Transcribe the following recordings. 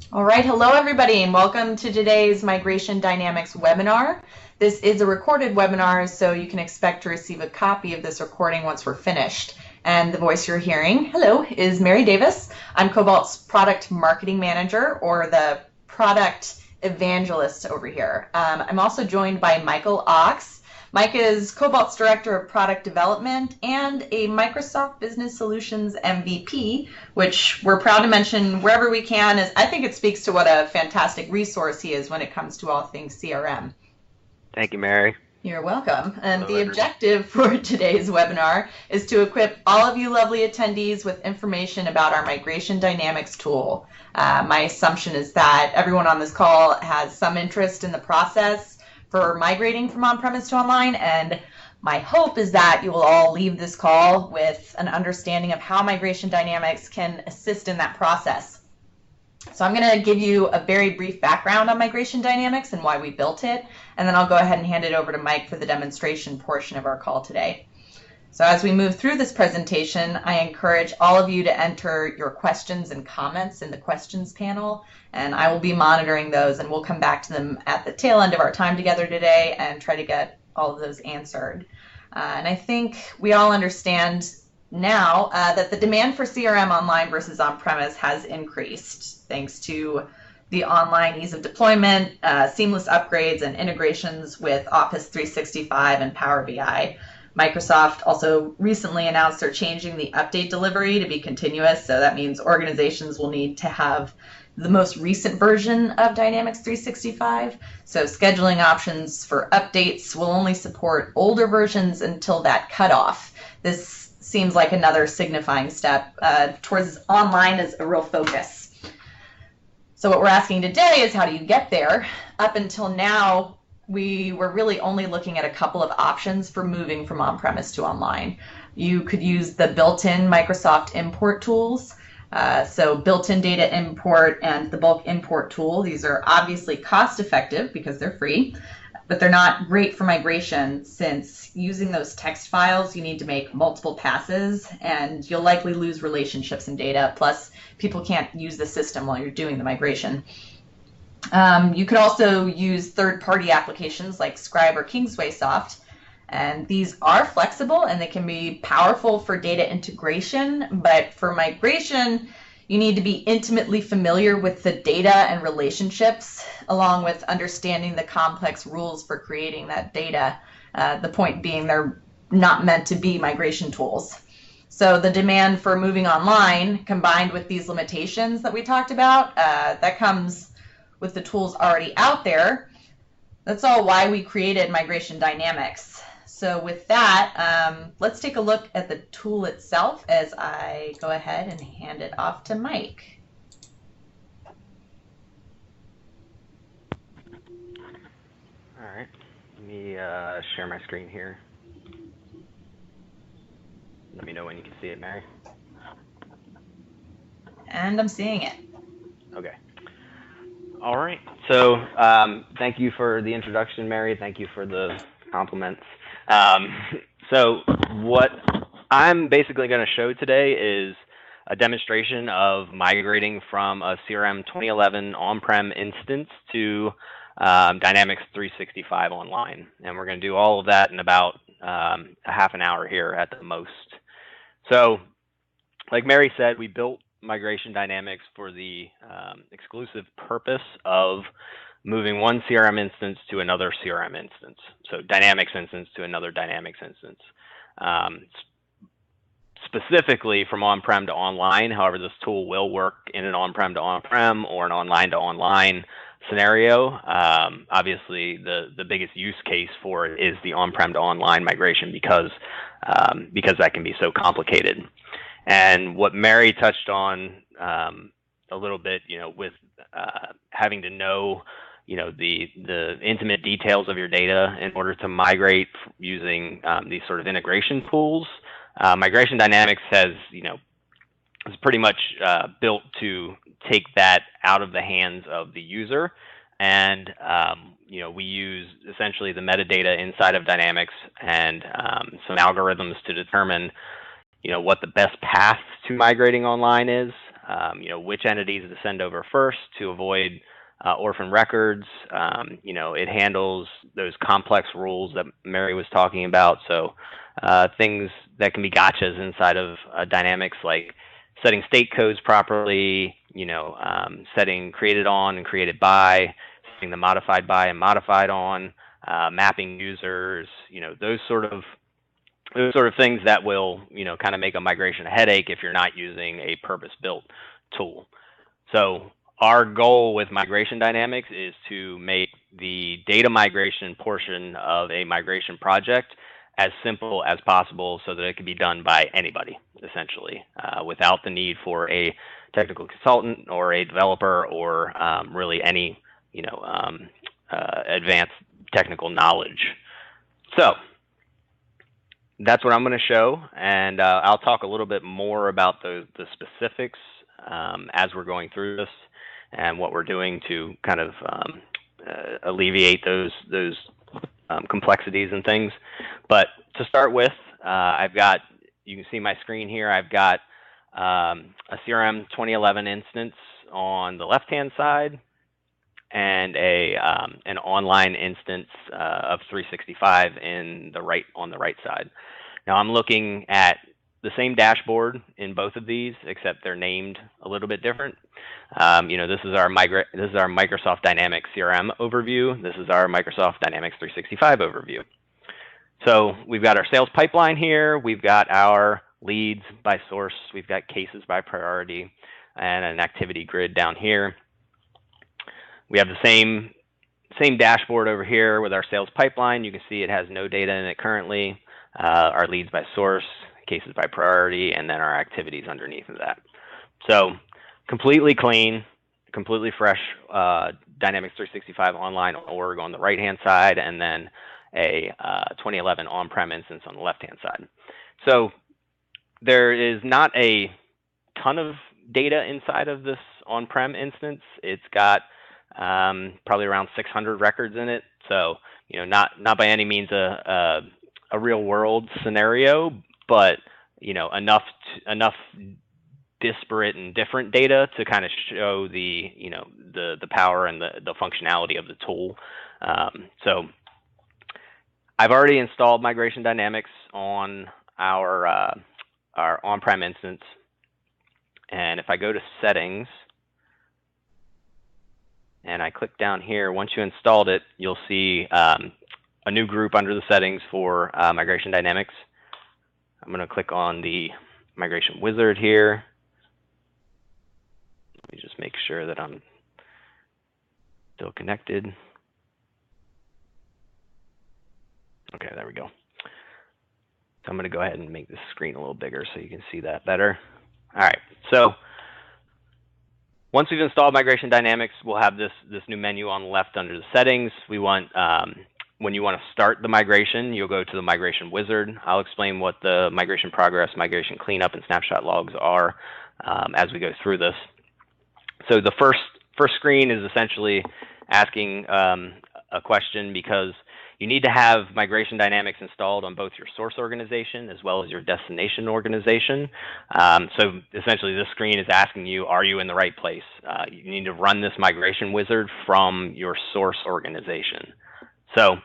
All right, hello everybody, and welcome to today's Migration Dynamics webinar. This is a recorded webinar, so you can expect to receive a copy of this recording once we're finished. And the voice you're hearing, hello, is Mary Davis. I'm Cobalt's Product Marketing Manager, or the Product Evangelist over here. I'm also joined by Michael Ochs. Mike is Cobalt's Director of Product Development and a Microsoft Business Solutions MVP, which we're proud to mention wherever we can, as I think it speaks to what a fantastic resource he is when it comes to all things CRM. Thank you, Mary. You're welcome. And Hello, the everyone. objective for today's webinar is to equip all of you lovely attendees with information about our Migration Dynamics tool. My assumption is that everyone on this call has some interest in the process for migrating from on-premise to online, and my hope is that you will all leave this call with an understanding of how Migration Dynamics can assist in that process. So I'm going to give you a very brief background on Migration Dynamics and why we built it, and then I'll go ahead and hand it over to Mike for the demonstration portion of our call today. So as we move through this presentation, I encourage all of you to enter your questions and comments in the questions panel, and I will be monitoring those, and we'll come back to them at the tail end of our time together today and try to get all of those answered. And I think we all understand now that the demand for CRM online versus on-premise has increased thanks to the online ease of deployment, seamless upgrades and integrations with Office 365 and Power BI. Microsoft also recently announced they're changing the update delivery to be continuous, so that means organizations will need to have the most recent version of Dynamics 365. So scheduling options for updates will only support older versions until that cutoff. This seems like another signifying step towards online as a real focus. So what we're asking today is, how do you get there? Up until now, we were really only looking at a couple of options for moving from on-premise to online. You could use the built-in Microsoft import tools. So built-in data import and the bulk import tool. These are obviously cost-effective because they're free, but they're not great for migration, since using those text files, you need to make multiple passes and you'll likely lose relationships and data. Plus, people can't use the system while you're doing the migration. You could also use third-party applications like Scribe or Kingswaysoft, and these are flexible and they can be powerful for data integration, but for migration, you need to be intimately familiar with the data and relationships, along with understanding the complex rules for creating that data. The point being, they're not meant to be migration tools. So the demand for moving online, combined with these limitations that we talked about, that comes with the tools already out there. That's all why we created Migration Dynamics. So with that, let's take a look at the tool itself as I go ahead and hand it off to Mike. All right, let me share my screen here. Let me know when you can see it, Mary. And I'm seeing it. Okay. All right. So thank you for the introduction, Mary. Thank you for the compliments. So what I'm basically going to show today is a demonstration of migrating from a CRM 2011 on-prem instance to Dynamics 365 online. And we're going to do all of that in about a half an hour here at the most. So like Mary said, we built Migration Dynamics for the exclusive purpose of moving one CRM instance to another CRM instance. So Dynamics instance to another Dynamics instance. Specifically from on-prem to online. However, this tool will work in an on-prem to on-prem or an online to online scenario. Obviously, the biggest use case for it is the on-prem to online migration because that can be so complicated. And what Mary touched on a little bit, with having to know, the intimate details of your data in order to migrate using these sort of integration tools. Migration Dynamics is pretty much built to take that out of the hands of the user. And, we use essentially the metadata inside of Dynamics and some algorithms to determine what the best path to migrating online is. which entities to send over first to avoid orphan records. It handles those complex rules that Mary was talking about. So things that can be gotchas inside of Dynamics, like setting state codes properly, setting created on and created by, setting the modified by and modified on, mapping users, those sort of things that will, kind of make a migration a headache if you're not using a purpose-built tool. So our goal with Migration Dynamics is to make the data migration portion of a migration project as simple as possible so that it can be done by anybody, essentially, without the need for a technical consultant or a developer or really any, advanced technical knowledge. So that's what I'm going to show, and I'll talk a little bit more about the specifics as we're going through this and what we're doing to kind of alleviate those complexities and things. But to start with, you can see my screen here, I've got a CRM 2011 instance on the left-hand side and an online instance of 365 on the right side. Now I'm looking at the same dashboard in both of these, except they're named a little bit different. This is our Microsoft Dynamics CRM overview. This is our Microsoft Dynamics 365 overview. So we've got our sales pipeline here. We've got our leads by source. We've got cases by priority and an activity grid down here. We have the same dashboard over here with our sales pipeline. You can see it has no data in it currently. Our leads by source, cases by priority, and then our activities underneath of that. So completely clean, completely fresh Dynamics 365 online org on the right-hand side, and then a 2011 on-prem instance on the left-hand side. So there is not a ton of data inside of this on-prem instance. It's got probably around 600 records in it. So, not by any means a real world scenario, but, enough disparate and different data to kind of show the power and the functionality of the tool. So I've already installed Migration Dynamics on our on-prem instance. And if I go to settings, and I click down here, once you installed it, you'll see a new group under the settings for Migration Dynamics. I'm going to click on the Migration Wizard here. Let me just make sure that I'm still connected. Okay, there we go. So I'm going to go ahead and make this screen a little bigger so you can see that better. All right, so once we've installed Migration Dynamics, we'll have this new menu on the left under the settings. We want, when you want to start the migration, you'll go to the Migration Wizard. I'll explain what the migration progress, migration cleanup, and snapshot logs are as we go through this. So the first screen is essentially asking a question because you need to have Migration Dynamics installed on both your source organization as well as your destination organization. So essentially this screen is asking you, are you in the right place? You need to run this Migration Wizard from your source organization. So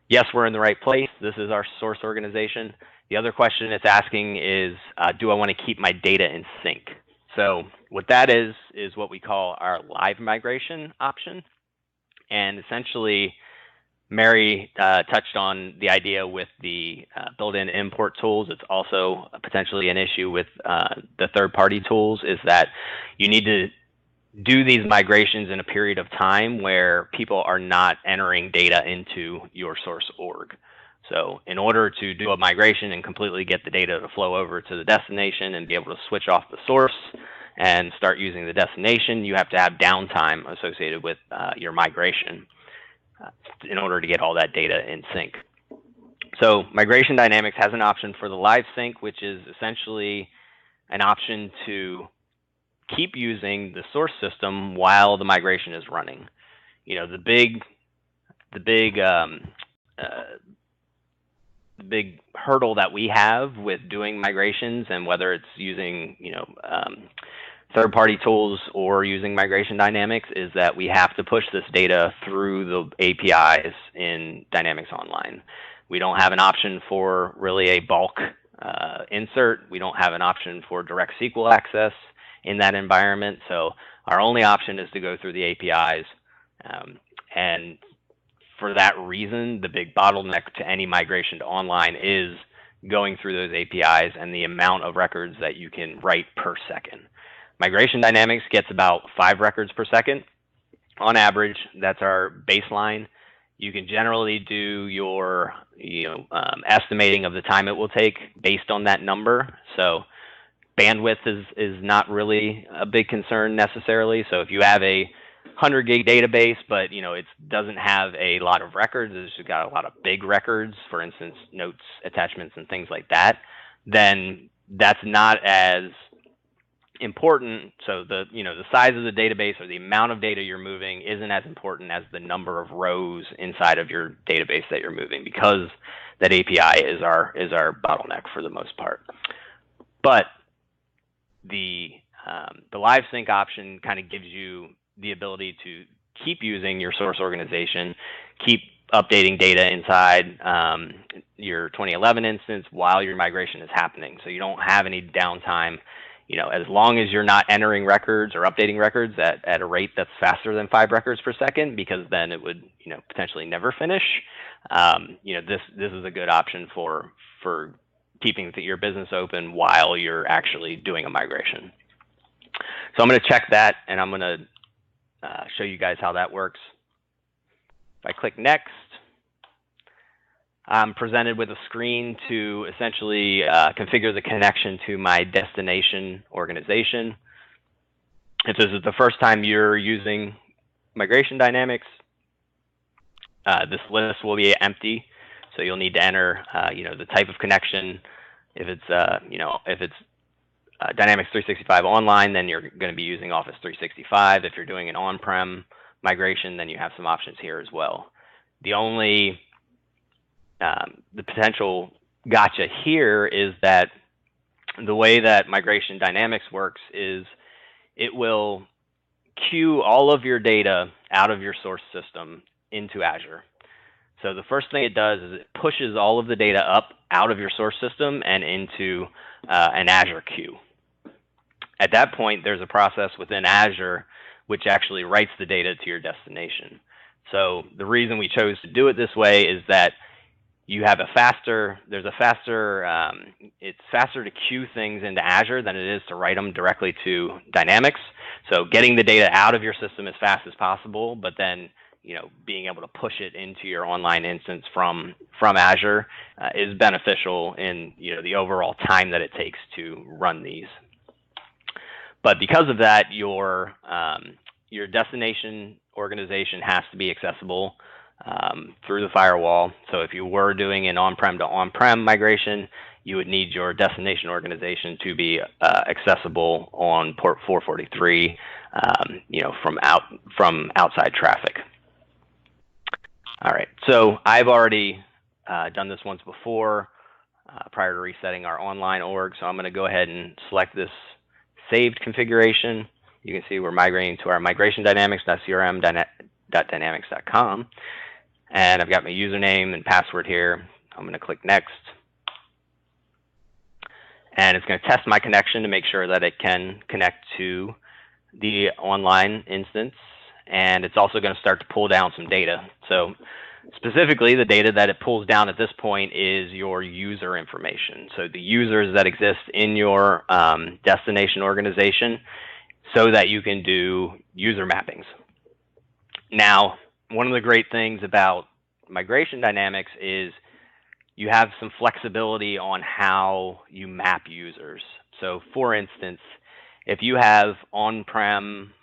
yes, we're in the right place. This is our source organization. The other question it's asking is, do I want to keep my data in sync? So what that is what we call our live migration option. And essentially, Mary touched on the idea with the built-in import tools. It's also potentially an issue with the third-party tools, is that you need to do these migrations in a period of time where people are not entering data into your source org. So in order to do a migration and completely get the data to flow over to the destination and be able to switch off the source and start using the destination, you have to have downtime associated with your migration in order to get all that data in sync. So Migration Dynamics has an option for the live sync, which is essentially an option to keep using the source system while the migration is running. The big hurdle that we have with doing migrations, and whether it's using third-party tools or using Migration Dynamics is that we have to push this data through the APIs in Dynamics Online. We don't have an option for really a bulk insert. We don't have an option for direct SQL access in that environment. So our only option is to go through the APIs. And for that reason, the big bottleneck to any migration to online is going through those APIs and the amount of records that you can write per second. Migration Dynamics gets about 5 records per second. On average, that's our baseline. You can generally do your estimating of the time it will take based on that number. So bandwidth is not really a big concern necessarily. So if you have a 100 gig database, but it doesn't have a lot of records, it's just got a lot of big records, for instance, notes, attachments, and things like that, then that's not as important. So the size of the database or the amount of data you're moving isn't as important as the number of rows inside of your database that you're moving, because that API is our bottleneck for the most part. But the live sync option kind of gives you the ability to keep using your source organization, keep updating data inside your 2011 instance while your migration is happening. So you don't have any downtime. As long as you're not entering records or updating records at a rate that's faster than 5 records per second, because then it would potentially never finish. This is a good option for keeping your business open while you're actually doing a migration. So I'm going to check that, and I'm going to show you guys how that works. If I click next, I'm presented with a screen to essentially configure the connection to my destination organization. If this is the first time you're using Migration Dynamics, this list will be empty, so you'll need to enter the type of connection. If it's Dynamics 365 online, then you're going to be using Office 365. If you're doing an on-prem migration, then you have some options here as well. The only the potential gotcha here is that the way that Migration Dynamics works is it will queue all of your data out of your source system into Azure. So the first thing it does is it pushes all of the data up out of your source system and into an Azure queue. At that point, there's a process within Azure which actually writes the data to your destination. So the reason we chose to do it this way is that you have it's faster to queue things into Azure than it is to write them directly to Dynamics. So getting the data out of your system as fast as possible, but then being able to push it into your online instance from Azure is beneficial in the overall time that it takes to run these. But because of that, your destination organization has to be accessible through the firewall. So if you were doing an on-prem to on-prem migration, you would need your destination organization to be accessible on port 443, from outside traffic. All right, so I've already done this once before prior to resetting our online org. So I'm going to go ahead and select this saved configuration. You can see we're migrating to our migrationdynamics.crm.dynamics.com. And I've got my username and password here. I'm going to click next. And it's going to test my connection to make sure that it can connect to the online instance. And it's also going to start to pull down some data. So specifically, the data that it pulls down at this point is your user information. So the users that exist in your destination organization, so that you can do user mappings. Now, one of the great things about Migration Dynamics is you have some flexibility on how you map users. So for instance, if you have on-prem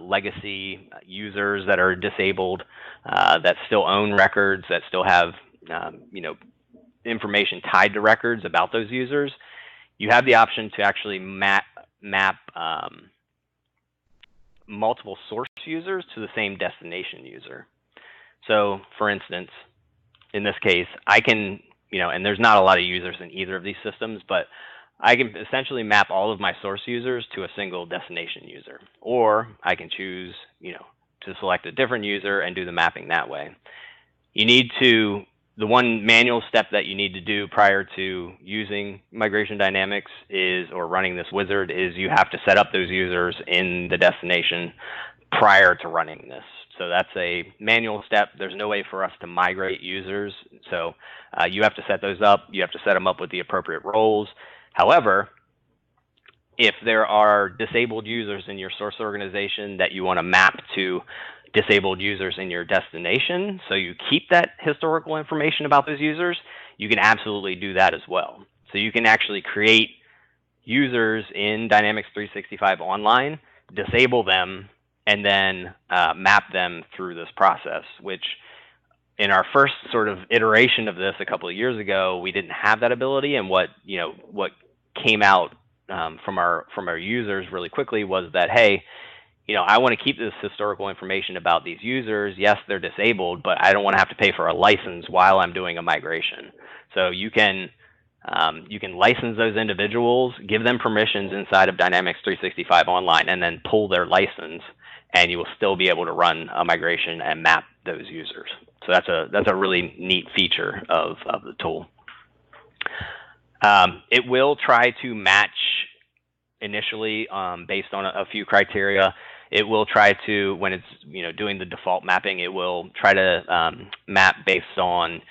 legacy users that are disabled, that still own records, that still have information tied to records about those users, you have the option to actually map multiple source users to the same destination user. So for instance, in this case, I can, and there's not a lot of users in either of these systems, but I can essentially map all of my source users to a single destination user, or I can choose, to select a different user and do the mapping that way. The one manual step that you need to do prior to using Migration Dynamics or running this wizard is you have to set up those users in the destination prior to running this. So that's a manual step. There's no way for us to migrate users. So you have to set those up. You have to set them up with the appropriate roles. However, if there are disabled users in your source organization that you want to map to disabled users in your destination, so you keep that historical information about those users, you can absolutely do that as well. So you can actually create users in Dynamics 365 Online, disable them, and then map them through this process, which in our first sort of iteration of this a couple of years ago, we didn't have that ability. And what came out from our users really quickly was that, hey, I want to keep this historical information about these users. Yes, they're disabled, but I don't want to have to pay for a license while I'm doing a migration. So you can license those individuals, give them permissions inside of Dynamics 365 Online, and then pull their license, and you will still be able to run a migration and map those users. So that's a really neat feature of the tool. It will try to match initially based on a few criteria. It will try to, when it's doing the default mapping, it will try to map based on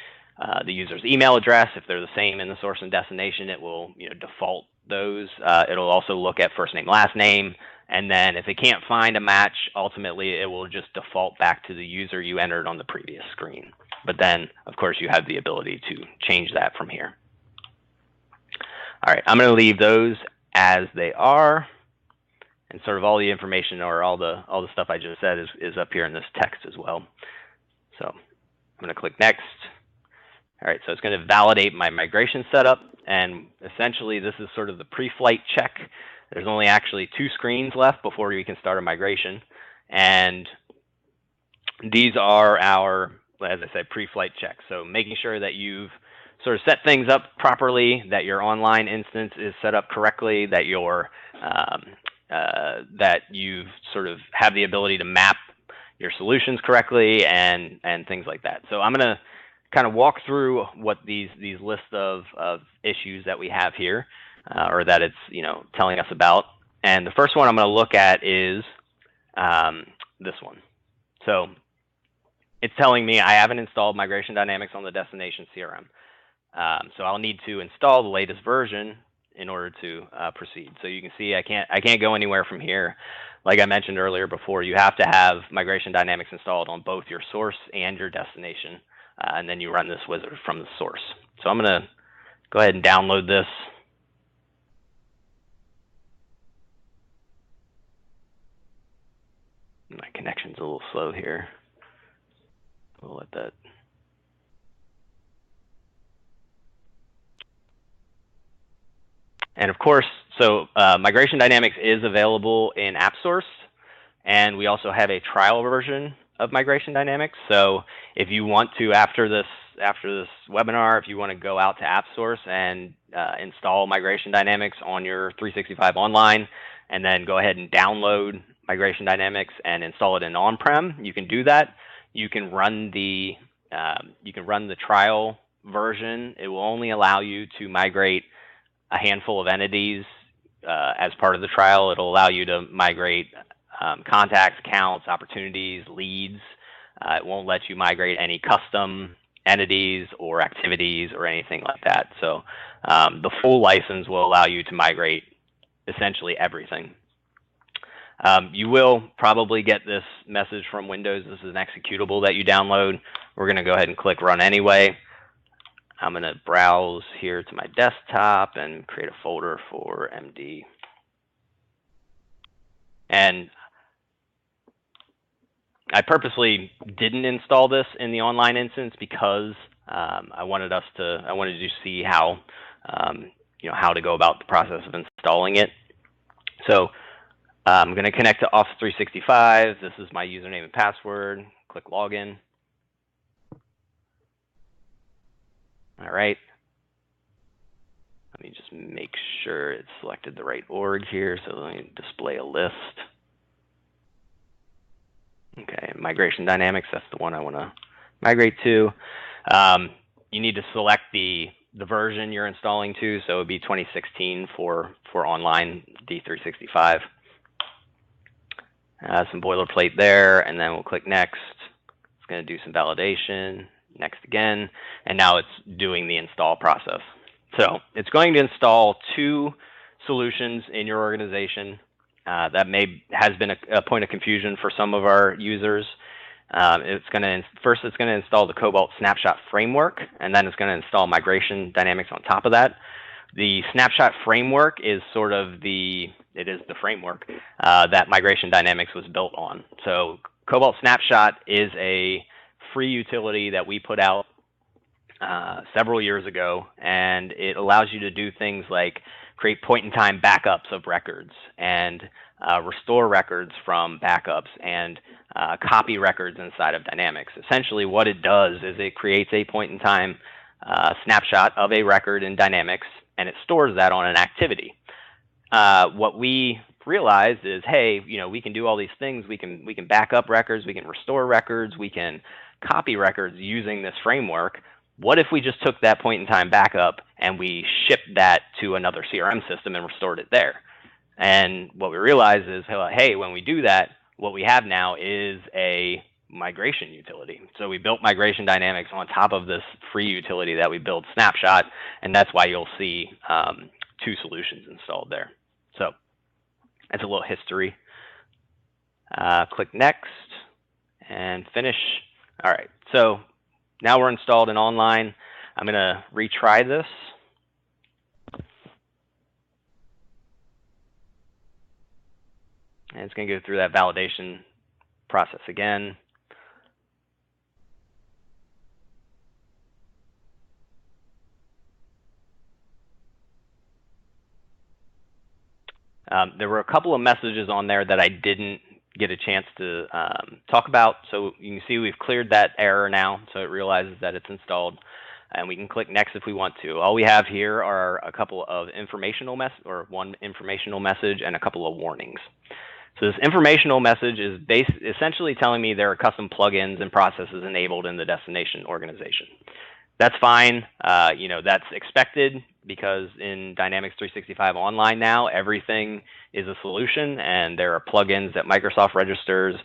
the user's email address. If they're the same in the source and destination, it will default those. It'll also look at first name, last name, and then if it can't find a match, ultimately it will just default back to the user you entered on the previous screen. But then, of course, you have the ability to change that from here. All right, I'm going to leave those as they are, and sort of all the information or all the stuff I just said is up here in this text as well. So I'm going to click next. All right, so it's going to validate my migration setup, and essentially this is sort of the pre-flight check. There's only actually 2 screens left before we can start a migration, and these are our, as I said, pre-flight checks. So making sure that you've sort of set things up properly, that your online instance is set up correctly, that that you've sort of have the ability to map your solutions correctly, and things like that. So I'm going to kind of walk through what these lists of issues that we have here, or that it's telling us about. And the first one I'm going to look at is this one. So it's telling me I haven't installed Migration Dynamics on the destination CRM. So I'll need to install the latest version in order to proceed. So you can see I can't go anywhere from here. Like I mentioned earlier before, you have to have Migration Dynamics installed on both your source and your destination, and then you run this wizard from the source. So I'm going to go ahead and download this. My connection's a little slow here. We'll let that. And of course, so Migration Dynamics is available in AppSource, and we also have a trial version of Migration Dynamics. So if you want to, after this webinar, if you want to go out to AppSource and install Migration Dynamics on your 365 Online, and then go ahead and download Migration Dynamics and install it in on-prem, you can do that. You can run the trial version. It will only allow you to migrate a handful of entities as part of the trial. It'll allow you to migrate contacts, accounts, opportunities, leads. It won't let you migrate any custom entities or activities or anything like that. So the full license will allow you to migrate essentially everything. You will probably get this message from Windows. This is an executable that you download. We're going to go ahead and click Run Anyway. I'm going to browse here to my desktop and create a folder for MD. And I purposely didn't install this in the online instance because I wanted to see how how to go about the process of installing it. So I'm going to connect to Office 365. This is my username and password. Click Login. All right. Let me just make sure it's selected the right org here. So let me display a list. Okay, Migration Dynamics, that's the one I want to migrate to. You need to select the version you're installing to, so it would be 2016 for online D365. Some boilerplate there, and then we'll click next. It's going to do some validation, next again, and now it's doing the install process. So it's going to install 2 solutions in your organization. That has been a point of confusion for some of our users. First it's going to install the Cobalt Snapshot Framework, and then it's going to install Migration Dynamics on top of that. The Snapshot Framework is sort of the framework that Migration Dynamics was built on. So Cobalt Snapshot is a free utility that we put out several years ago, and it allows you to do things like create point-in-time backups of records and restore records from backups and copy records inside of Dynamics. Essentially what it does is it creates a point-in-time snapshot of a record in Dynamics, and it stores that on an activity. What we realized is, hey, we can do all these things. We can back up records, we can restore records, we can copy records using this framework. What if we just took that point-in-time backup and we shipped that to another CRM system and restored it there? And what we realized is, hey, when we do that, what we have now is a migration utility. So we built Migration Dynamics on top of this free utility that we built, Snapshot, and that's why you'll see 2 solutions installed there. So that's a little history. Click next and finish. All right, so now we're installed in online. I'm going to retry this. And it's going to go through that validation process again. There were a couple of messages on there that I didn't get a chance to talk about. So you can see we've cleared that error now, so it realizes that it's installed. And we can click next if we want to. All we have here are a couple of one informational message and a couple of warnings. So this informational message is essentially telling me there are custom plugins and processes enabled in the destination organization. That's fine. That's expected because in Dynamics 365 Online now, everything is a solution, and there are plugins that Microsoft registers.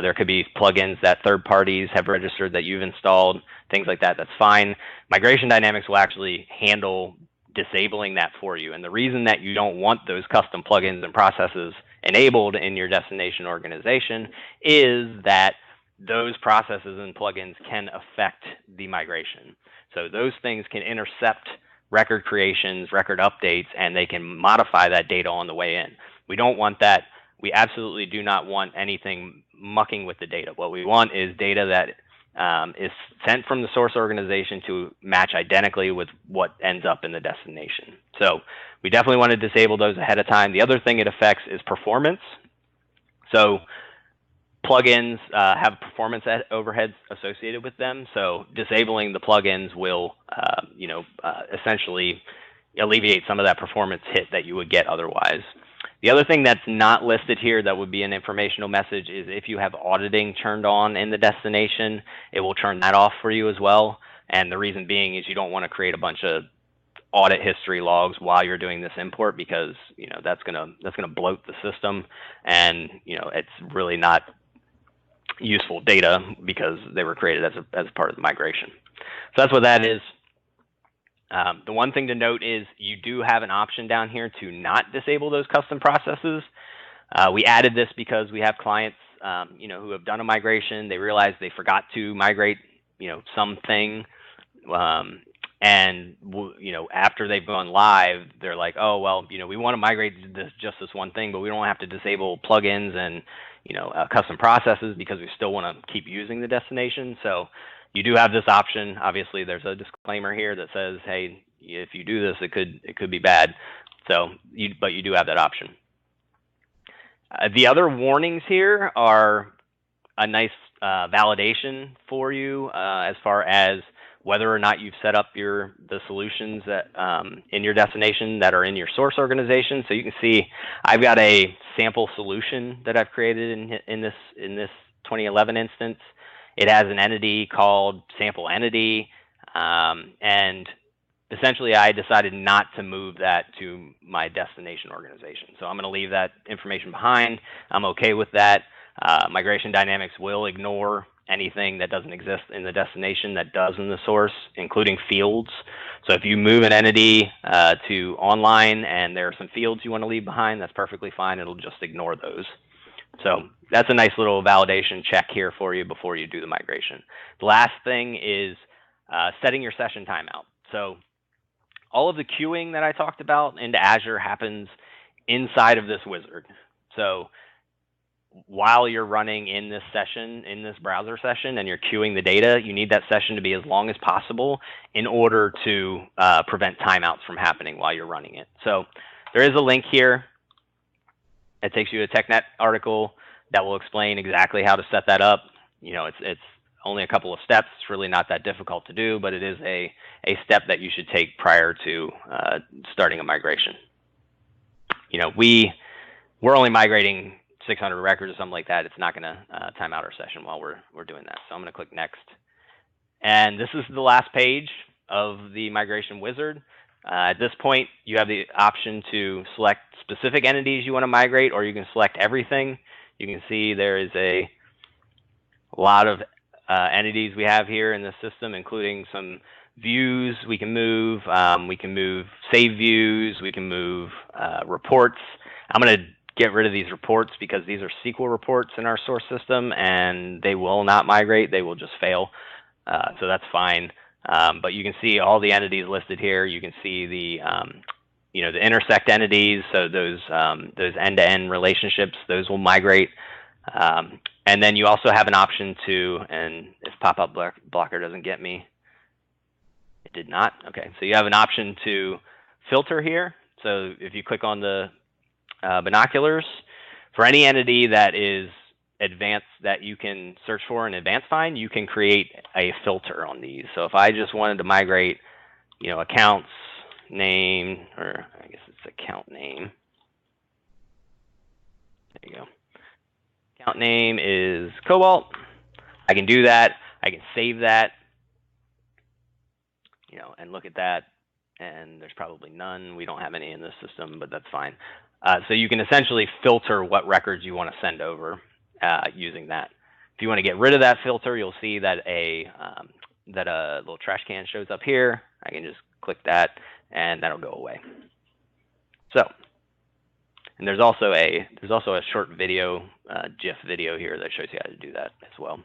There could be plugins that third parties have registered that you've installed, things like that. That's fine. Migration Dynamics will actually handle disabling that for you. And the reason that you don't want those custom plugins and processes enabled in your destination organization is that those processes and plugins can affect the migration. So those things can intercept record creations, record updates, and they can modify that data on the way in. We don't want that. We absolutely do not want anything mucking with the data. What we want is data that is sent from the source organization to match identically with what ends up in the destination. So we definitely want to disable those ahead of time. The other thing it affects is performance. So plugins have performance overheads associated with them. So disabling the plugins will, essentially alleviate some of that performance hit that you would get otherwise. The other thing that's not listed here that would be an informational message is if you have auditing turned on in the destination, it will turn that off for you as well. And the reason being is you don't want to create a bunch of audit history logs while you're doing this import, because that's gonna bloat the system, and it's really not useful data because they were created as part of the migration. So that's what that is. The one thing to note is you do have an option down here to not disable those custom processes. We added this because we have clients who have done a migration. They realize they forgot to migrate something, and after they've gone live, they're like, oh well, we want to migrate just this one thing, but we don't have to disable plugins and custom processes because we still want to keep using the destination. So you do have this option. Obviously, there's a disclaimer here that says, hey, if you do this, it could be bad. So, but you do have that option. The other warnings here are a nice validation for you as far as whether or not you've set up the solutions that in your destination that are in your source organization. So you can see I've got a sample solution that I've created in this 2011 instance. It has an entity called sample entity, and essentially I decided not to move that to my destination organization. So I'm going to leave that information behind. I'm okay with that. Migration Dynamics will ignore anything that doesn't exist in the destination that does in the source, including fields. So if you move an entity to online and there are some fields you want to leave behind, that's perfectly fine. It'll just ignore those. So that's a nice little validation check here for you before you do the migration. The last thing is setting your session timeout. So all of the queuing that I talked about into Azure happens inside of this wizard. So while you're running in this session, in this browser session, and you're queuing the data, you need that session to be as long as possible in order to prevent timeouts from happening while you're running it. So there is a link here. It takes you to a TechNet article that will explain exactly how to set that up. You know, it's only a couple of steps. It's really not that difficult to do, but it is a step that you should take prior to starting a migration. You know, we're only migrating 600 records or something like that. It's not going to time out our session while we're doing that. So I'm going to click next. And this is the last page of the migration wizard. At this point, you have the option to select specific entities you want to migrate, or you can select everything. You can see there is a lot of entities we have here in the system, including some views we can move. We can move save views. We can move reports. I'm going to get rid of these reports because these are SQL reports in our source system, and they will not migrate. They will just fail. So that's fine. But you can see all the entities listed here. You can see the the intersect entities. So those end-to-end relationships, those will migrate. And then you also have an option to, and if pop-up blocker doesn't get me, it did not. Okay, so you have an option to filter here. So if you click on the binoculars, for any entity that is advanced that you can search for in advanced find, you can create a filter on these. So if I just wanted to migrate, accounts name, or I guess it's account name. There you go. Account name is Cobalt. I can do that. I can save that, and look at that. And there's probably none. We don't have any in this system, but that's fine. So you can essentially filter what records you want to send over using that. If you want to get rid of that filter, you'll see that a little trash can shows up here. I can just click that, and that'll go away. So, and there's also a short video, GIF video here that shows you how to do that as well.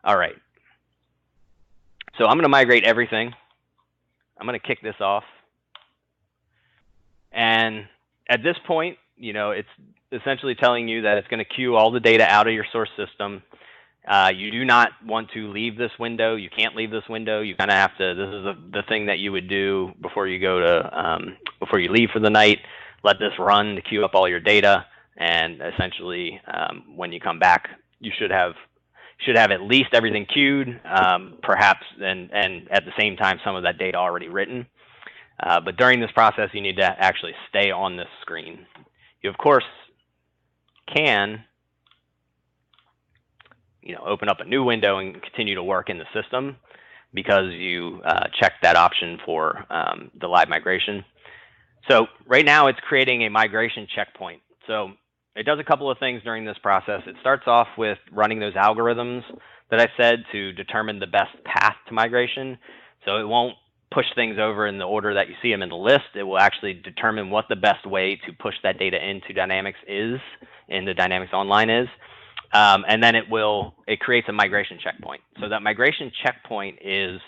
All right. So I'm going to migrate everything. I'm going to kick this off. And at this point, it's essentially telling you that it's going to queue all the data out of your source system. You do not want to leave this window. You can't leave this window. You kind of have to. This is the thing that you would do before you go to before you leave for the night. Let this run to queue up all your data, and essentially, when you come back, you should have at least everything queued, perhaps, and at the same time, some of that data already written. But during this process, you need to actually stay on this screen. You, of course, can open up a new window and continue to work in the system because you checked that option for the live migration. So right now, it's creating a migration checkpoint. So it does a couple of things during this process. It starts off with running those algorithms that I said to determine the best path to migration. So it won't push things over in the order that you see them in the list. It will actually determine what the best way to push that data into Dynamics is, in the Dynamics Online is. And then it creates a migration checkpoint. So that migration checkpoint is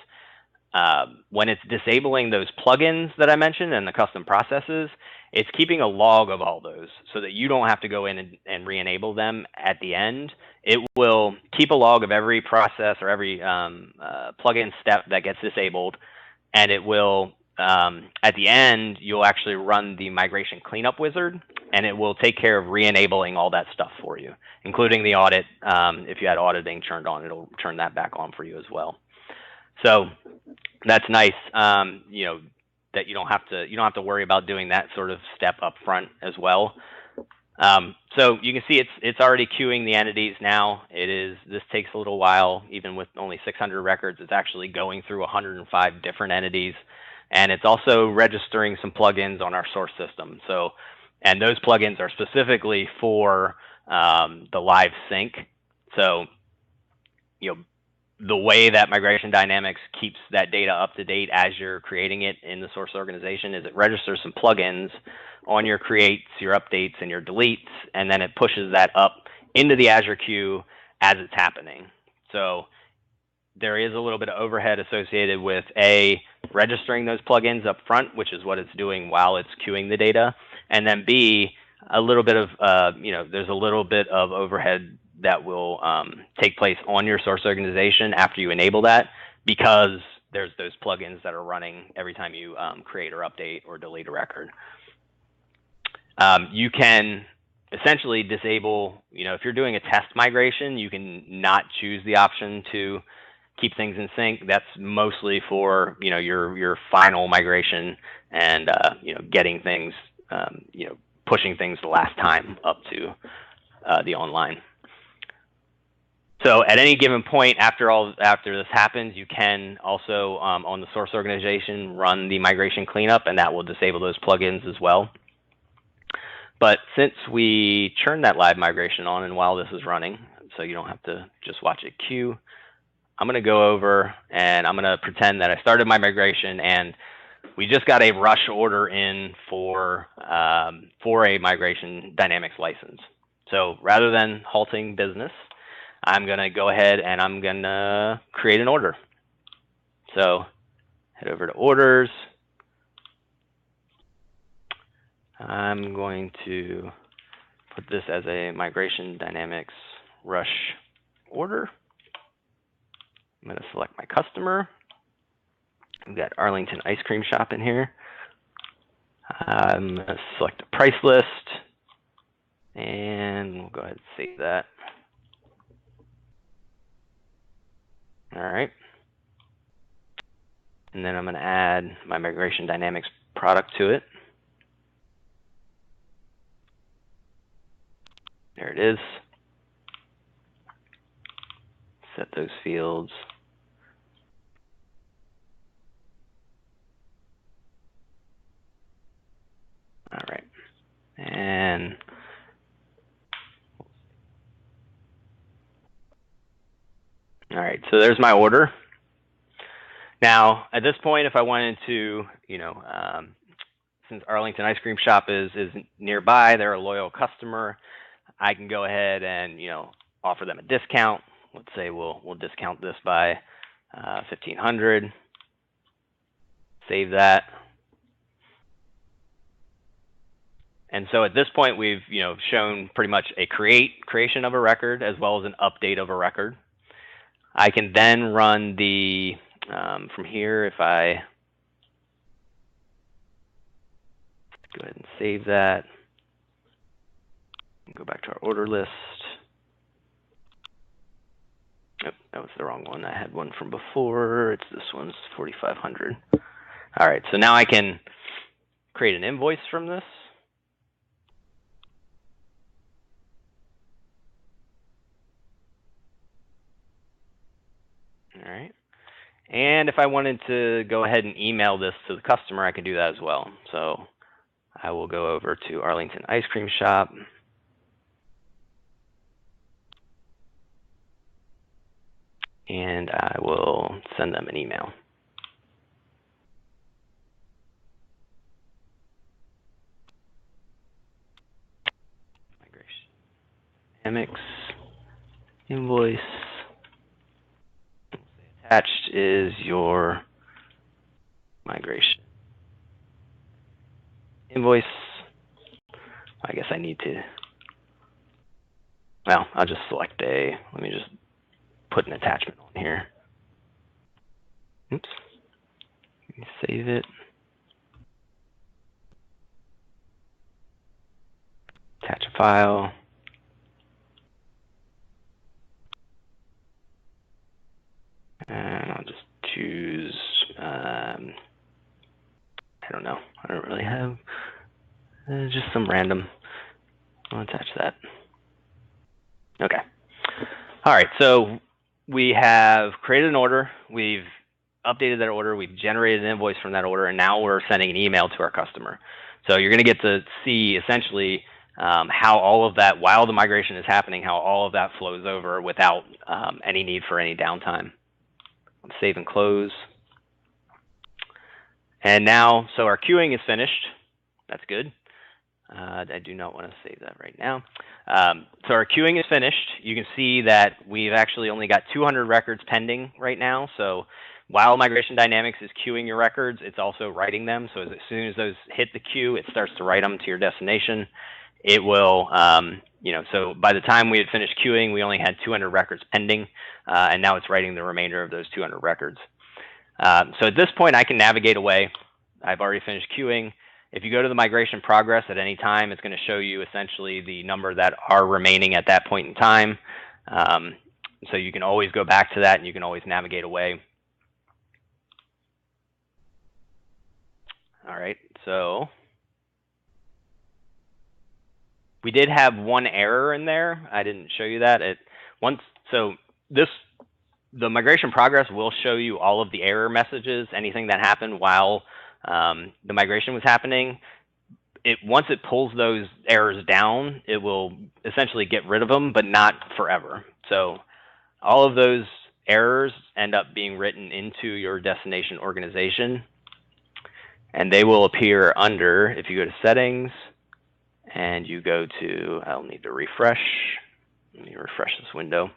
when it's disabling those plugins that I mentioned and the custom processes, it's keeping a log of all those so that you don't have to go in and re-enable them at the end. It will keep a log of every process or every plugin step that gets disabled, and it will, at the end, you'll actually run the migration cleanup wizard, and it will take care of re-enabling all that stuff for you, including the audit. If you had auditing turned on, it'll turn that back on for you as well. So that's nice. You know, that you don't have to worry about doing that sort of step up front as well. So you can see it's already queuing the entities now. This takes a little while, even with only 600 records. It's actually going through 105 different entities, and it's also registering some plugins on our source system. So, and those plugins are specifically for the live sync. So, you know, the way that Migration Dynamics keeps that data up to date as you're creating it in the source organization is it registers some plugins on your creates, your updates, and your deletes, and then it pushes that up into the Azure queue as it's happening. So there is a little bit of overhead associated with registering those plugins up front, which is what it's doing while it's queuing the data, and then B, a little bit of there's a little bit of overhead that will take place on your source organization after you enable that, because there's those plugins that are running every time you create or update or delete a record. You can essentially disable, if you're doing a test migration, you can not choose the option to keep things in sync. That's mostly for, your final migration and, getting things, pushing things the last time up to the online. So at any given point after this happens, you can also, on the source organization, run the migration cleanup, and that will disable those plugins as well. But since we turned that live migration on, and while this is running, so you don't have to just watch it queue, I'm going to go over and I'm going to pretend that I started my migration, and we just got a rush order in for a Migration Dynamics license. So rather than halting business, I'm going to go ahead and I'm going to create an order. So head over to orders. I'm going to put this as a Migration Dynamics rush order. I'm going to select my customer. We've got Arlington Ice Cream Shop in here. I'm going to select a price list, and we'll go ahead and save that. All right. And then I'm going to add my Migration Dynamics product to it. There it is. Set those fields. All right. And all right, so there's my order. Now, at this point, if I wanted to, since Arlington Ice Cream Shop is nearby, they're a loyal customer, I can go ahead and, offer them a discount. Let's say we'll discount this by $1,500. Save that. And so at this point, we've, shown pretty much a creation of a record as well as an update of a record. I can then run the, from here, if I go ahead and save that, go back to our order list. Oh, that was the wrong one. I had one from before. This one's 4,500. All right, so now I can create an invoice from this. All right. And if I wanted to go ahead and email this to the customer, I can do that as well. So I will go over to Arlington Ice Cream Shop. And I will send them an email. Migration Dynamics invoice. Attached is your migration invoice. I guess I need to, well, I'll just select let me just put an attachment on here. Oops. Let me save it. Attach a file. And I'll just choose don't know. I don't really have just some random. I'll attach that. Okay. All right. So we have created an order. We've updated that order. We've generated an invoice from that order, and now we're sending an email to our customer. So you're going to get to see essentially how all of that, while the migration is happening, how all of that flows over without any need for any downtime. Save and close. And now, so our queuing is finished. That's good. I do not want to save that right now. So our queuing is finished. You can see that we've actually only got 200 records pending right now. So while Migration Dynamics is queuing your records, it's also writing them. So as soon as those hit the queue, it starts to write them to your destination. It will, so by the time we had finished queuing, we only had 200 records pending, and now it's writing the remainder of those 200 records. So at this point, I can navigate away. I've already finished queuing. If you go to the migration progress at any time, it's going to show you essentially the number that are remaining at that point in time. So you can always go back to that, and you can always navigate away. All right, so we did have one error in there. I didn't show you that. The migration progress will show you all of the error messages, anything that happened while the migration was happening. Once it pulls those errors down, it will essentially get rid of them, but not forever. So all of those errors end up being written into your destination organization, and they will appear under, if you go to settings and you go to, I'll need to refresh. Let me refresh this window.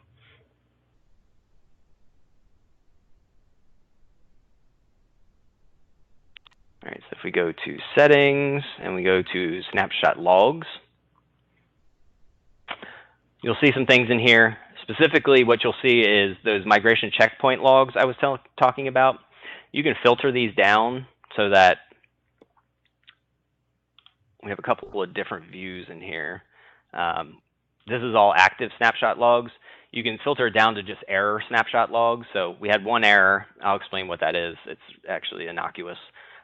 All right, so if we go to settings and we go to snapshot logs, you'll see some things in here. Specifically, what you'll see is those migration checkpoint logs I was talking about. You can filter these down so that we have a couple of different views in here. This is all active snapshot logs. You can filter it down to just error snapshot logs. So we had one error. I'll explain what that is. It's actually innocuous.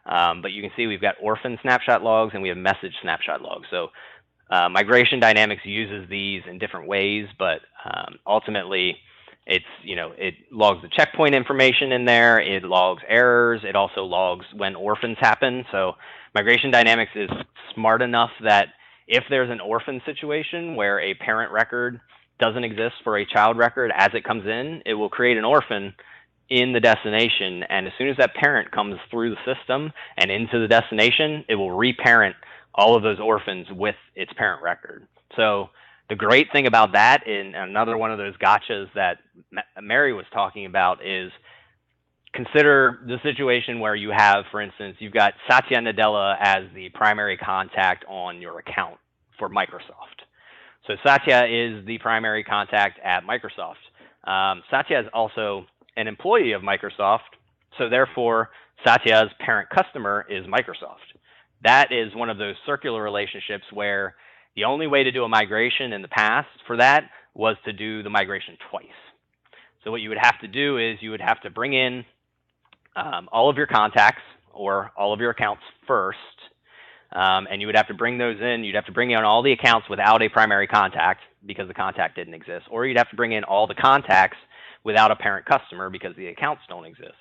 But you can see we've got orphan snapshot logs and we have message snapshot logs. So Migration Dynamics uses these in different ways, but ultimately it logs the checkpoint information in there. It logs errors. It also logs when orphans happen. So Migration Dynamics is smart enough that if there's an orphan situation where a parent record doesn't exist for a child record as it comes in, it will create an orphan in the destination, and as soon as that parent comes through the system and into the destination, it will reparent all of those orphans with its parent record. So the great thing about that, and another one of those gotchas that Mary was talking about, is consider the situation where you have, for instance, you've got Satya Nadella as the primary contact on your account for Microsoft. So Satya is the primary contact at Microsoft. Satya is also an employee of Microsoft, so therefore Satya's parent customer is Microsoft. That is one of those circular relationships where the only way to do a migration in the past for that was to do the migration twice. So what you would have to do is you would have to bring in all of your contacts or all of your accounts first, and you would have to bring those in. You'd have to bring in all the accounts without a primary contact because the contact didn't exist, or you'd have to bring in all the contacts without a parent customer because the accounts don't exist.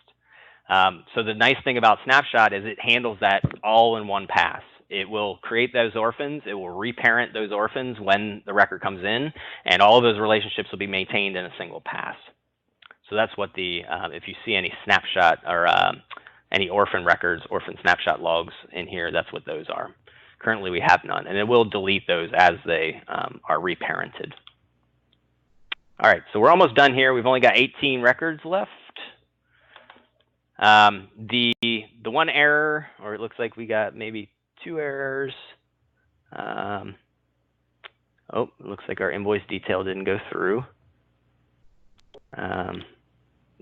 So the nice thing about Snapshot is it handles that all in one pass. It will create those orphans. It will reparent those orphans when the record comes in, and all of those relationships will be maintained in a single pass. So that's what the, if you see any snapshot or any orphan records, orphan snapshot logs in here, that's what those are. Currently we have none, and it will delete those as they are reparented. All right, so we're almost done here. We've only got 18 records left. The one error, or it looks like we got maybe 2 errors. Oh, it looks like our invoice detail didn't go through.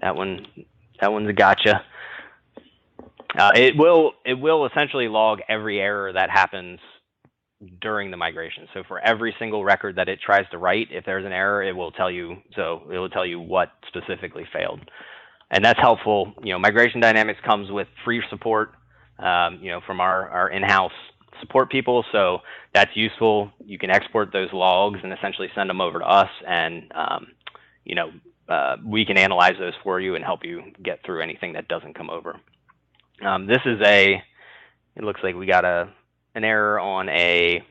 That one's a gotcha. It will essentially log every error that happens during the migration. So for every single record that it tries to write, if there's an error, it will tell you. So it will tell you what specifically failed, and that's helpful. Migration Dynamics comes with free support from our in-house support people. So that's useful. You can export those logs and essentially send them over to us, and we can analyze those for you and help you get through anything that doesn't come over. It looks like we got an error on a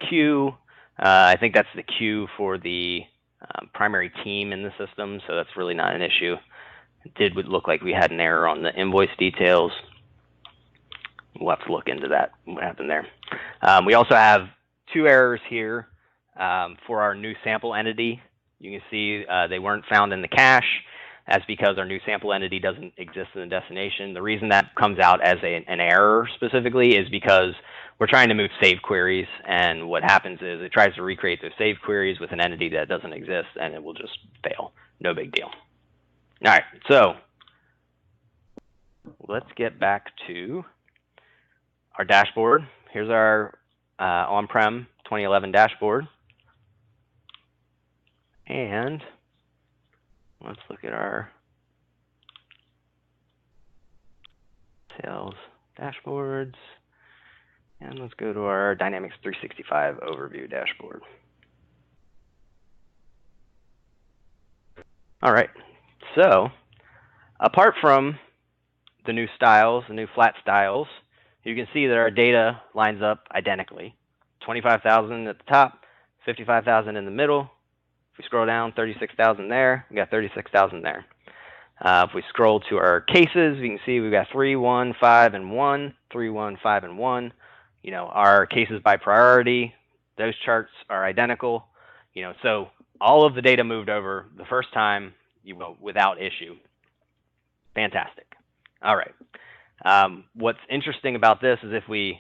queue. I think that's the queue for the primary team in the system, so that's really not an issue. It did look like we had an error on the invoice details. We'll have to look into that, what happened there. We also have 2 errors here for our new sample entity. You can see they weren't found in the cache. That's because our new sample entity doesn't exist in the destination. The reason that comes out as an error specifically is because we're trying to move save queries, and what happens is it tries to recreate those save queries with an entity that doesn't exist, and it will just fail. No big deal. All right, so let's get back to our dashboard. Here's our on-prem 2011 dashboard. And let's look at our sales dashboards. And let's go to our Dynamics 365 overview dashboard. All right, so apart from the new styles, the new flat styles, you can see that our data lines up identically. 25,000 at the top, 55,000 in the middle. If we scroll down, 36,000 there, we got 36,000 there. If we scroll to our cases, we can see we've got 3, 1, 5, and 1, 3, 1, 5, and 1. Our cases by priority, those charts are identical. So all of the data moved over the first time, without issue. Fantastic. All right. What's interesting about this is if we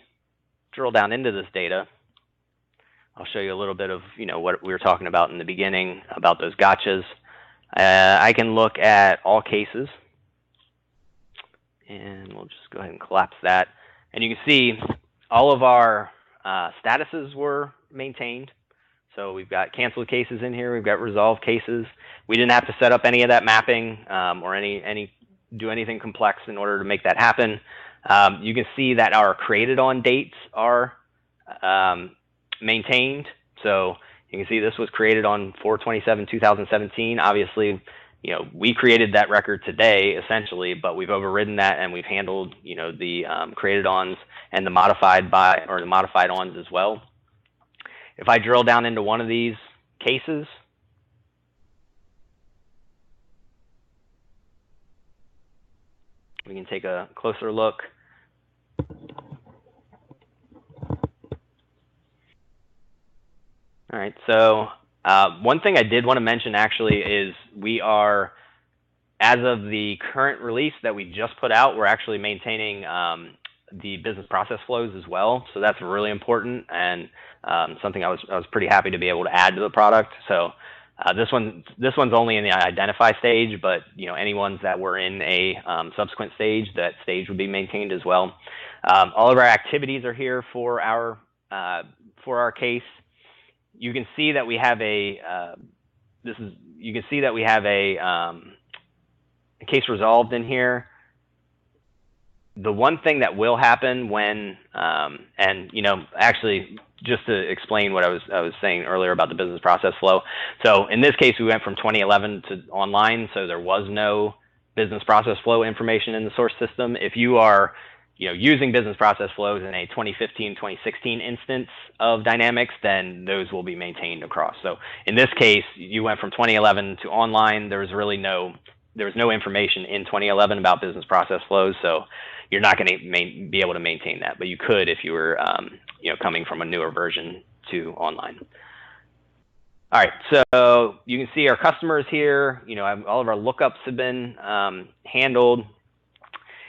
drill down into this data, I'll show you a little bit of what we were talking about in the beginning about those gotchas. I can look at all cases, and we'll just go ahead and collapse that. And you can see all of our statuses were maintained. So we've got canceled cases in here. We've got resolved cases. We didn't have to set up any of that mapping or do anything complex in order to make that happen. You can see that our created on dates are maintained. So you can see this was created on 4/27/2017. Obviously, we created that record today essentially, but we've overridden that and we've handled the created ons and the modified ons as well. If I drill down into one of these cases, we can take a closer look. All right, so one thing I did want to mention actually is we are, as of the current release that we just put out, we're actually maintaining the business process flows as well. So that's really important and something I was pretty happy to be able to add to the product. So this one's only in the identify stage, but any ones that were in a subsequent stage, that stage would be maintained as well. All of our activities are here for our case. You can see that we have a case resolved in here. The one thing that will happen when actually just to explain what I was saying earlier about the business process flow. So in this case, we went from 2011 to online, so there was no business process flow information in the source system. If you are using business process flows in a 2015, 2016 instance of Dynamics, then those will be maintained across. So in this case, you went from 2011 to online. There was no information in 2011 about business process flows, so you're not going to be able to maintain that, but you could if you were coming from a newer version to online. All right, so you can see our customers here. All of our lookups have been handled.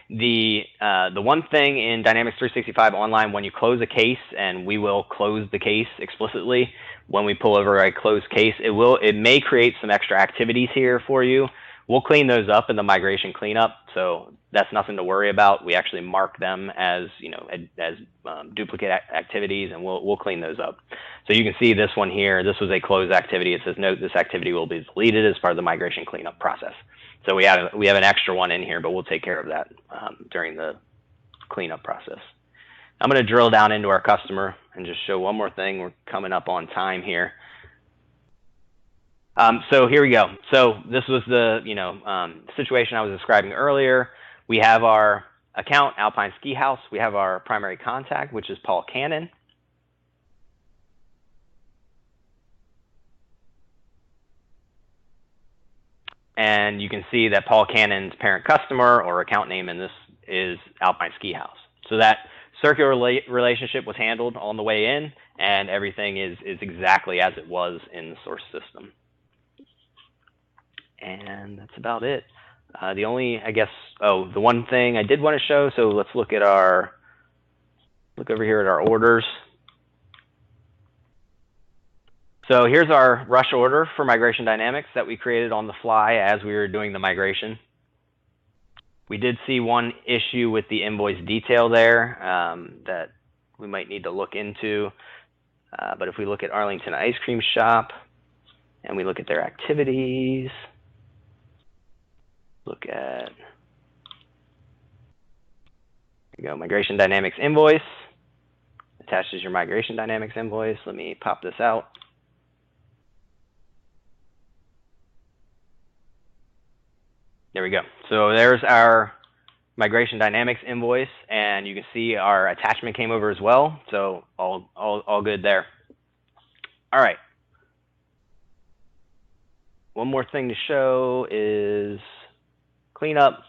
The one thing in Dynamics 365 Online, when you close a case, and we will close the case explicitly when we pull over a closed case, it may create some extra activities here for you. We'll clean those up in the migration cleanup, so that's nothing to worry about. We actually mark them as duplicate activities, and we'll clean those up. So you can see this one here. This was a closed activity. It says, note, this activity will be deleted as part of the migration cleanup process. So we have an extra one in here, but we'll take care of that during the cleanup process. I'm going to drill down into our customer and just show one more thing. We're coming up on time here. So here we go. So this was the situation I was describing earlier. We have our account, Alpine Ski House. We have our primary contact, which is Paul Cannon. And you can see that Paul Cannon's parent customer or account name in this is Alpine Ski House. So that circular relationship was handled on the way in, and everything is exactly as it was in the source system. And that's about it. The only, I guess, the one thing I did want to show, so let's look over here at our orders. So here's our rush order for Migration Dynamics that we created on the fly as we were doing the migration. We did see one issue with the invoice detail there that we might need to look into. But if we look at Arlington Ice Cream Shop and we look at their activities, look at, there you go, Migration Dynamics invoice. Attached is your Migration Dynamics invoice. Let me pop this out. There we go. So there's our Migration Dynamics invoice, and you can see our attachment came over as well. So all good there. All right. One more thing to show is cleanup.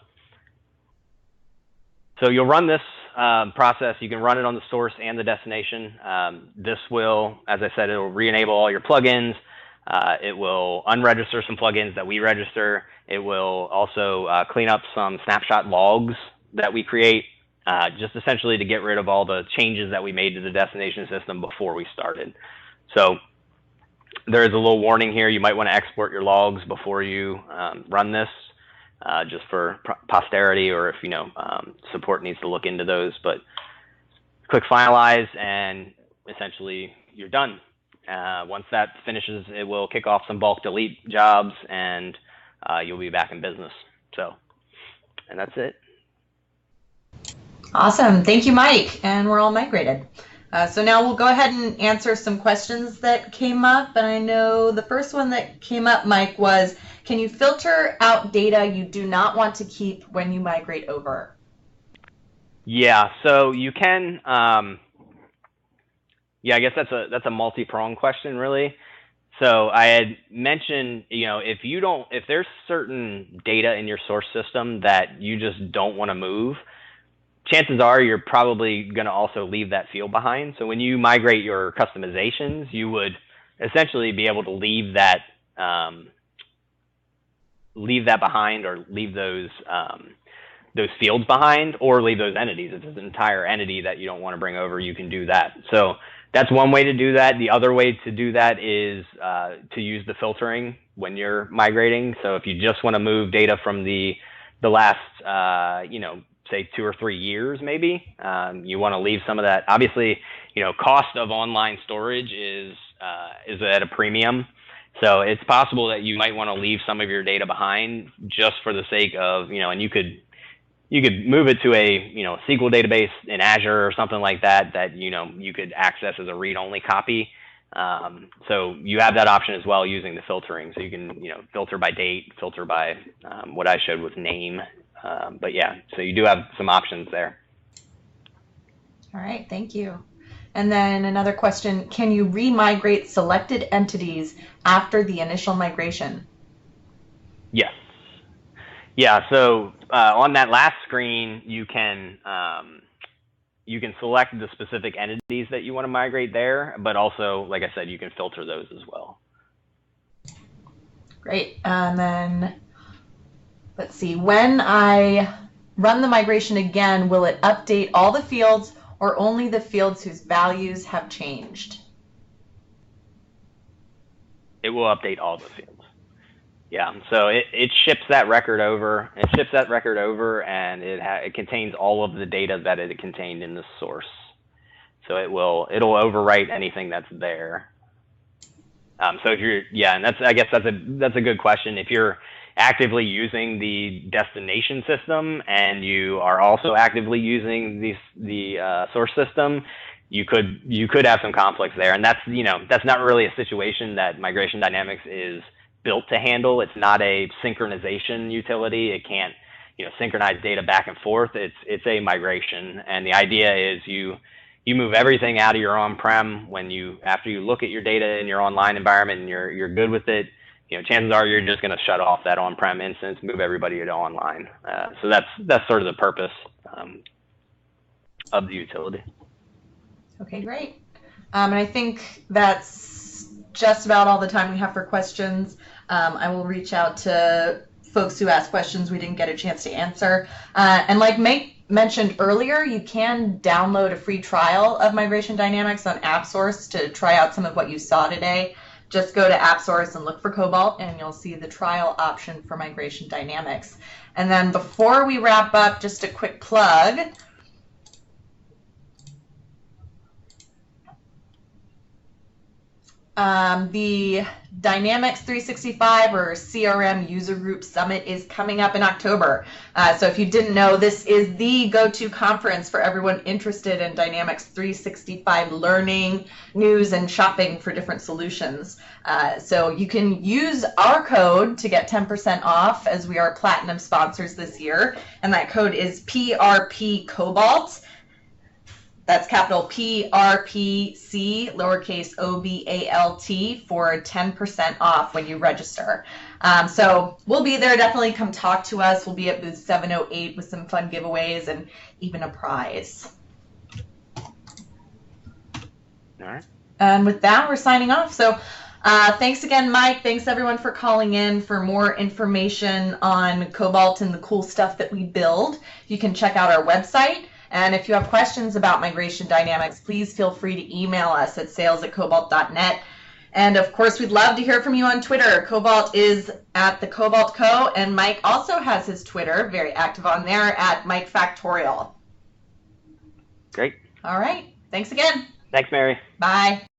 So you'll run this process. You can run it on the source and the destination. This will, as I said, it will re-enable all your plugins. It will unregister some plugins that we register. It will also clean up some snapshot logs that we create, just essentially to get rid of all the changes that we made to the destination system before we started. So there is a little warning here. You might want to export your logs before you run this, just for posterity, or if support needs to look into those. But click finalize, and essentially you're done. Once that finishes, it will kick off some bulk delete jobs, and you'll be back in business. So, and that's it. Awesome. Thank you, Mike. And we're all migrated. So now we'll go ahead and answer some questions that came up. And I know the first one that came up, Mike, was, can you filter out data you do not want to keep when you migrate over? Yeah, so you can. Yeah, I guess that's a multi-pronged question, really. So I had mentioned, if there's certain data in your source system that you just don't want to move, chances are you're probably going to also leave that field behind. So when you migrate your customizations, you would essentially be able to leave that behind, or leave those fields behind, or leave those entities. If it's an entire entity that you don't want to bring over, you can do that. So that's one way to do that. The other way to do that is to use the filtering when you're migrating. So if you just want to move data from the last, say 2 or 3 years, maybe, you want to leave some of that. Obviously, cost of online storage is at a premium. So it's possible that you might want to leave some of your data behind just for the sake of, and you could move it to a SQL database in Azure or something like that you could access as a read-only copy. So you have that option as well using the filtering. So you can filter by date, filter by what I showed was name. But yeah, so you do have some options there. All right, thank you. And then another question, can you re-migrate selected entities after the initial migration? Yes. Yeah, so on that last screen, you can select the specific entities that you want to migrate there, but also, like I said, you can filter those as well. Great. And then let's see, when I run the migration again, will it update all the fields or only the fields whose values have changed? It will update all the fields. Yeah, so it ships that record over. It ships that record over, and it contains all of the data that it contained in the source. So it'll overwrite anything that's there. So if you're, yeah, and I guess that's a good question. If you're actively using the destination system and you are also actively using the source system, you could have some conflicts there. And that's, that's not really a situation that Migration Dynamics is built to handle. It's not a synchronization utility. It can't, synchronize data back and forth. It's a migration. And the idea is you move everything out of your on-prem after you look at your data in your online environment and you're good with it. Chances are you're just going to shut off that on-prem instance, move everybody to online. So that's sort of the purpose of the utility. Okay, great. And I think that's just about all the time we have for questions. I will reach out to folks who asked questions we didn't get a chance to answer. And like Mike mentioned earlier, you can download a free trial of Migration Dynamics on AppSource to try out some of what you saw today. Just go to AppSource and look for Cobalt, and you'll see the trial option for Migration Dynamics. And then before we wrap up, just a quick plug. The Dynamics 365 or CRM User Group Summit is coming up in October. So if you didn't know, this is the go-to conference for everyone interested in Dynamics 365 learning, news, and shopping for different solutions. So you can use our code to get 10% off, as we are platinum sponsors this year. And that code is PRP Cobalt. That's capital PRPC, lowercase OBALT, for 10% off when you register. So we'll be there. Definitely come talk to us. We'll be at booth 708 with some fun giveaways and even a prize. All right. And with that, we're signing off. So thanks again, Mike. Thanks, everyone, for calling in. For more information on Cobalt and the cool stuff that we build, you can check out our website. And if you have questions about Migration Dynamics, please feel free to email us at sales@cobalt.net. And of course, we'd love to hear from you on Twitter. Cobalt is at the Cobalt Co. And Mike also has his Twitter, very active on there, at Mike Factorial. Great. All right. Thanks again. Thanks, Mary. Bye.